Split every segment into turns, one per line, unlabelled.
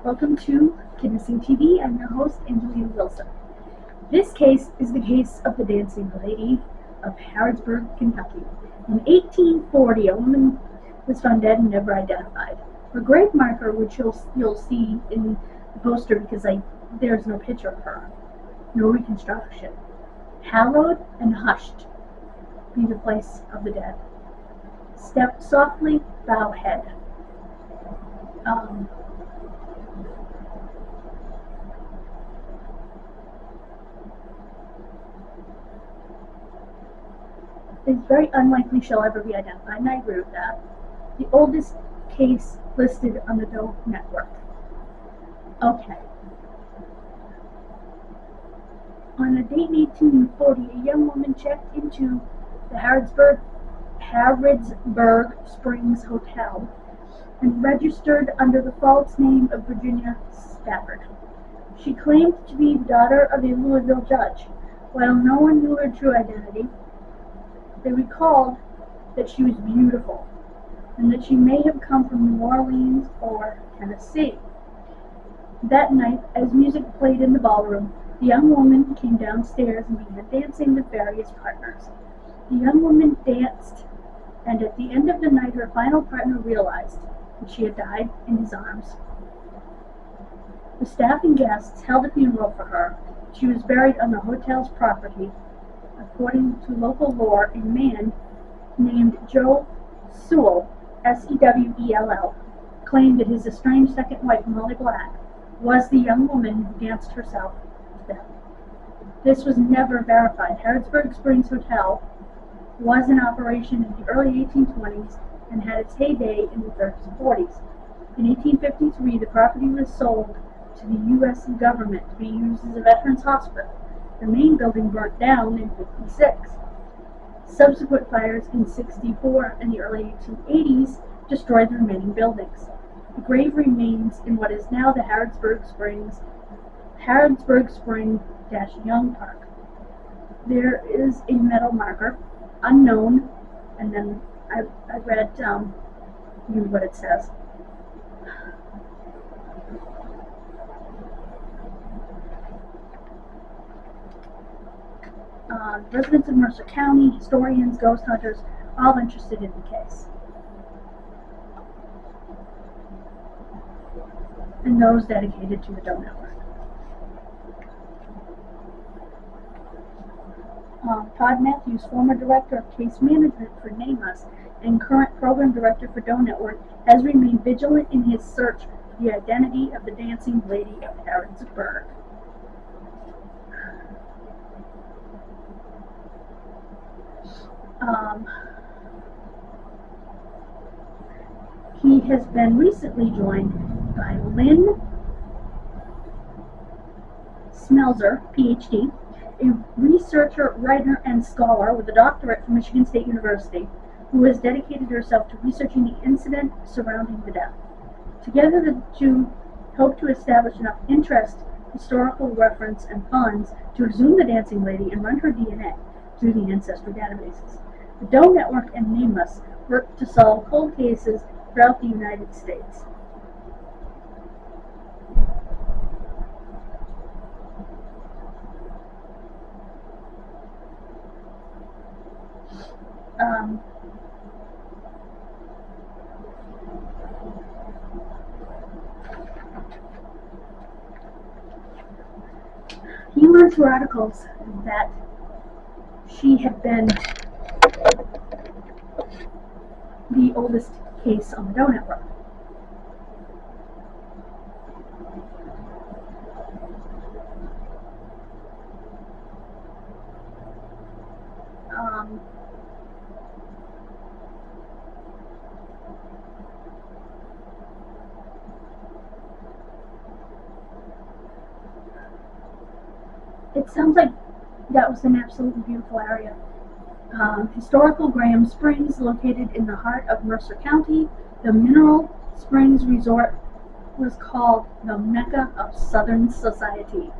Welcome to Kidmissing TV. I'm your host, Angelina Wilson. This case is the case of the dancing lady of Harrodsburg, Kentucky. In 1840, a woman was found dead and never identified. Her grave marker, which you'll see in the poster because there's no picture of her, no reconstruction. Hallowed and hushed be the place of the dead. Step softly, bow head. It's very unlikely she'll ever be identified, and I agree with that. The oldest case listed on the Doe Network. Okay. On a date in 1840, a young woman checked into the Harrodsburg Springs Hotel and registered under the false name of Virginia Stafford. She claimed to be the daughter of a Louisville judge. While no one knew her true identity, they recalled that she was beautiful and that she may have come from New Orleans or Tennessee. That night, as music played in the ballroom, the young woman came downstairs and began dancing with various partners. The young woman danced, and at the end of the night, her final partner realized that she had died in his arms. The staff and guests held a funeral for her. She was buried on the hotel's property. According to local lore, a man named Joe Sewell, Sewell, claimed that his estranged second wife, Molly Black, was the young woman who danced herself to death. This was never verified. Harrodsburg Springs Hotel was in operation in the early 1820s and had its heyday in the 30s and 40s. In 1853, the property was sold to the U.S. government to be used as a veterans hospital. The main building burnt down in 1956. Subsequent fires in 1964 and the early 1880s destroyed the remaining buildings. The grave remains in what is now the Harrodsburg Spring-Young Park. There is a metal marker, unknown, and then I read what it says. Residents of Mercer County, historians, ghost hunters, all interested in the case. And those dedicated to the Doe Network. Todd Matthews, former director of case management for NAMUS and current program director for Doe Network, has remained vigilant in his search for the identity of the dancing lady of Harrodsburg. He has been recently joined by Lynn Smelzer, PhD, a researcher, writer, and scholar with a doctorate from Michigan State University, who has dedicated herself to researching the incident surrounding the death. Together, the two hope to establish enough interest, historical reference, and funds to exhume the dancing lady and run her DNA through the ancestry databases. The Doe Network and NAMUS work to solve cold cases throughout the United States. He learned through articles that she had been the oldest case on the Doe Network. It sounds like that was an absolutely beautiful area. Historical Graham Springs, located in the heart of Mercer County, the Mineral Springs Resort was called the Mecca of Southern Society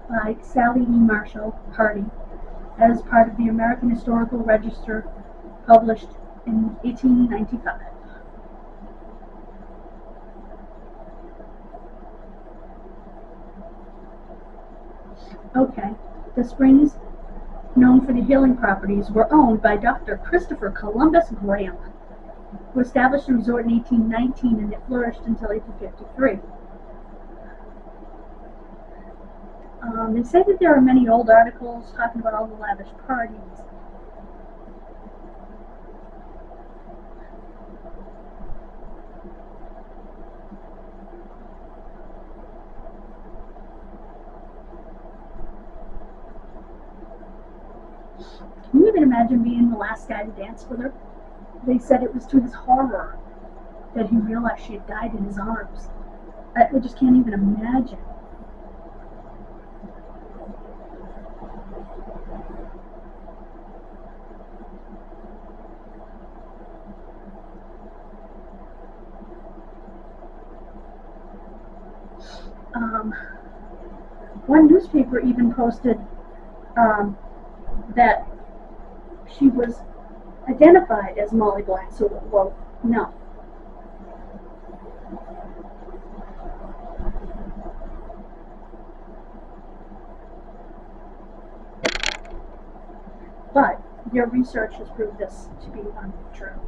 by Sally E. Marshall Hardy as part of the American Historical Register, published in 1895. Okay, the springs, known for the healing properties, were owned by Dr. Christopher Columbus Graham, who established the resort in 1819, and it flourished until 1853. They say that there are many old articles talking about all the lavish parties. Can you even imagine being the last guy to dance with her? They said it was to his horror that he realized she had died in his arms. I just can't even imagine. One newspaper even posted that she was identified as Molly Black. So, well, no. But your research has proved this to be untrue.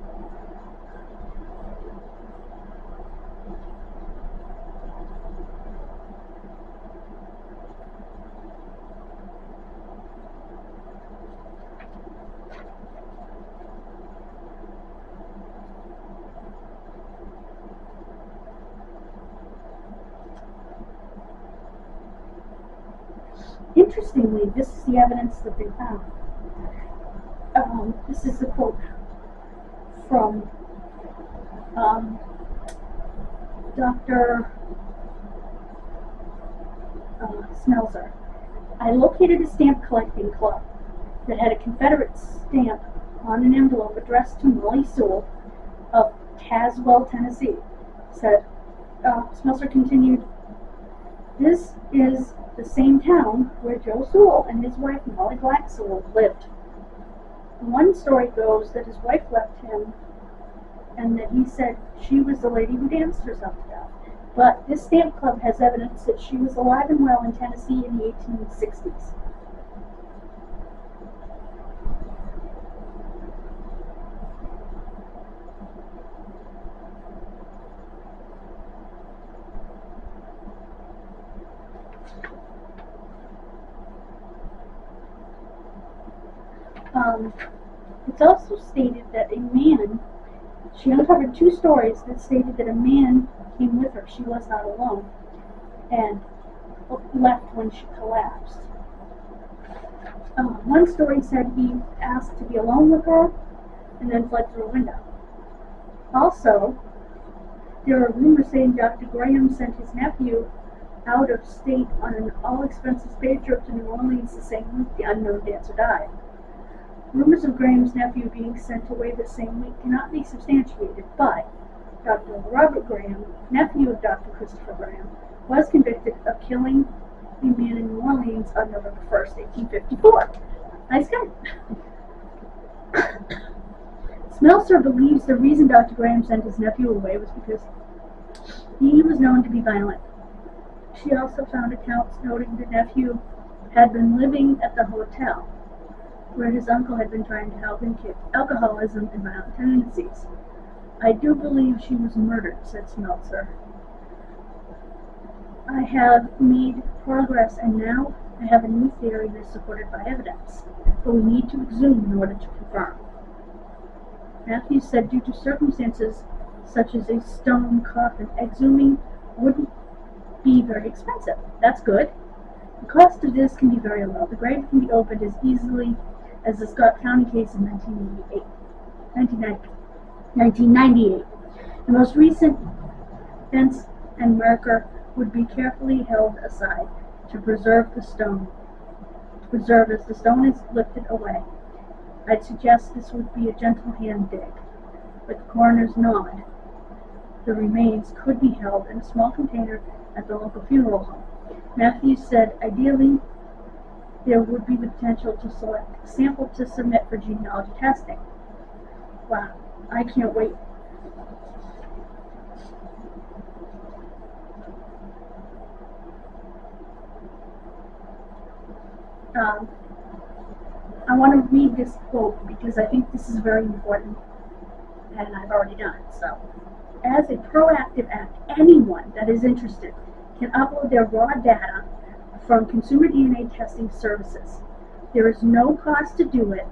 Interestingly, this is the evidence that they found. This is a quote from Dr. Smelser. I located a stamp collecting club that had a Confederate stamp on an envelope addressed to Molly Sewell of Tazewell, Tennessee. Said Smelser continued, "This is the same town where Joe Sewell and his wife Molly Black Sewell lived. One story goes that his wife left him and that he said she was the lady who danced herself to death. But this stamp club has evidence that she was alive and well in Tennessee in the 1860s. It's also stated that a man, she uncovered 2 stories that stated that a man came with her, she was not alone, and left when she collapsed. One story said he asked to be alone with her and then fled through a window. Also, there are rumors saying Dr. Graham sent his nephew out of state on an all-expenses-paid trip to New Orleans the same week the unknown dancer died. Rumors of Graham's nephew being sent away the same week cannot be substantiated, but Dr. Robert Graham, nephew of Dr. Christopher Graham, was convicted of killing a man in New Orleans on November 1st, 1854. Nice guy. Smelser believes the reason Dr. Graham sent his nephew away was because he was known to be violent. She also found accounts noting the nephew had been living at the hotel, where his uncle had been trying to help him kick alcoholism and violent tendencies. I do believe she was murdered, said Smelser. I have made progress, and now I have a new theory that is supported by evidence, but we need to exhume in order to confirm. Matthews said due to circumstances such as a stone coffin, exhuming wouldn't be very expensive. That's good. The cost of this can be very low. The grave can be opened as easily as the Scott County case in 1998. The most recent fence and marker would be carefully held aside to preserve as the stone is lifted away. I'd suggest this would be a gentle hand dig. With the coroner's nod, the remains could be held in a small container at the local funeral home. Matthews said ideally there would be the potential to select a sample to submit for genealogy testing. Wow, I can't wait. Um, I want to read this quote because I think this is very important, and I've already done it. So, as a proactive act, anyone that is interested can upload their raw data from consumer DNA testing services. There is no cost to do it,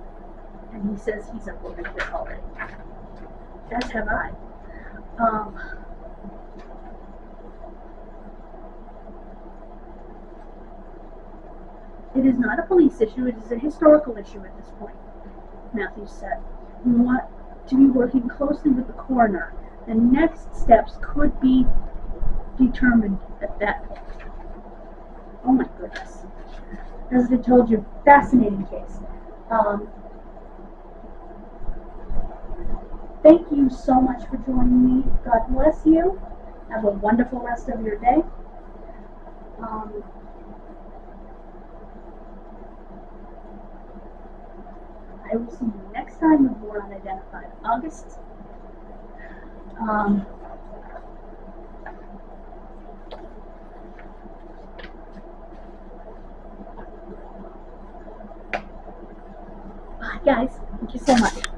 and he says he's uploaded it already. As have I. It is not a police issue, it is a historical issue at this point, Matthews said. We want to be working closely with the coroner. The next steps could be determined at that point. Oh my goodness. As I told you, fascinating case. Thank you so much for joining me. God bless you. Have a wonderful rest of your day. I will see you next time with more Unidentified August. Bye, guys. Thank you so much.